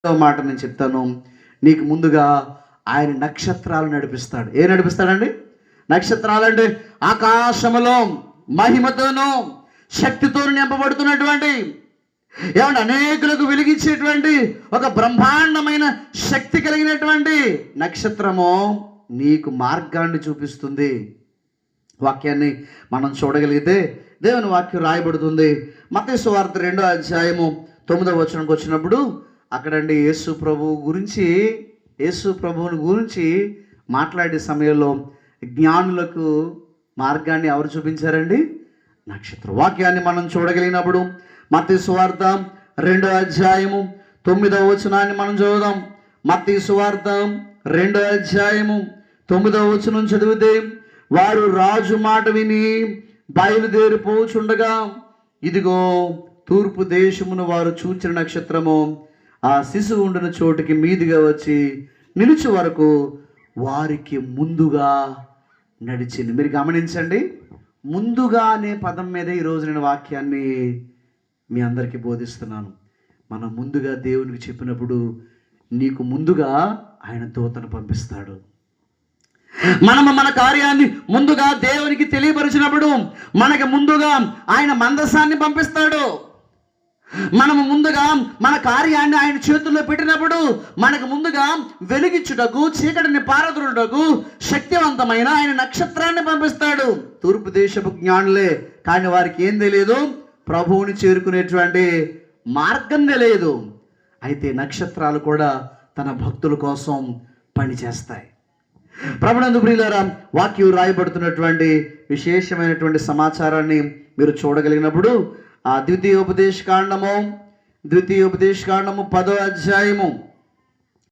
మాట నేను చెప్తాను. నీకు ముందుగా ఆయన నక్షత్రాలు నడిపిస్తాడు. ఏ నడిపిస్తాడండి? నక్షత్రాలంటే ఆకాశములో మహిమతోనూ శక్తితో నింపబడుతున్నటువంటి, ఏమంటే అనేకులకు వెలిగించేటువంటి ఒక బ్రహ్మాండమైన శక్తి కలిగినటువంటి నక్షత్రము నీకు మార్గాన్ని చూపిస్తుంది. వాక్యాన్ని మనం చూడగలిగితే దేవుని వాక్యం రాయబడుతుంది. మత్తయి సువార్త 2వ అధ్యాయము 9వ వచనంకి వచ్చినప్పుడు అక్కడండి యేసు ప్రభువుని గురించి మాట్లాడే సమయంలో జ్ఞానులకు మార్గాన్ని ఎవరు చూపించారండి? నక్షత్రం. వాక్యాన్ని మనం చూడగలిగినప్పుడు మత్తయి సువార్త 2వ అధ్యాయము 9వ వచనాన్ని మనం చదువుదాం. మత్తయి సువార్త 2వ అధ్యాయము 9వ వచనం చదివితే, వారు రాజు మాట విని బయలుదేరిపోచుండగా ఇదిగో తూర్పు దేశమును వారు చూచిన నక్షత్రము ఆ శిశువు ఉండిన చోటికి మీదిగా వచ్చి నిలిచే వరకు వారికి ముందుగా నడిచింది. మీరు గమనించండి, ముందుగా అనే పదం మీద ఈరోజు నేను వాక్యాన్ని మీ అందరికీ బోధిస్తున్నాను. మనం ముందుగా దేవునికి చెప్పినప్పుడు నీకు ముందుగా ఆయన దూతను పంపిస్తాడు. మనము మన కార్యాన్ని ముందుగా దేవునికి తెలియపరిచినప్పుడు మనకి ముందుగా ఆయన మందసాన్ని పంపిస్తాడు. మనము ముందుగా మన కార్యాన్ని ఆయన చేతుల్లో పెట్టినప్పుడు మనకు ముందుగా వెలిగించుటకు, చీకటిని పారద్రోలుటకు శక్తివంతమైన ఆయన నక్షత్రాన్ని పంపిస్తాడు. తూర్పు దేశపు జ్ఞానులే, కానీ వారికి ఏం తెలియదు? ప్రభువుని చేరుకునేటువంటి మార్గం తెలియదు. అయితే నక్షత్రాలు కూడా తన భక్తుల కోసం పనిచేస్తాయి. ప్రభునందు ప్రియులారా, వాక్యం రాయబడుతున్నటువంటి విశేషమైనటువంటి సమాచారాన్ని మీరు చూడగలిగినప్పుడు ఆ ద్వితీయోపదేశ కాండము 10వ అధ్యాయము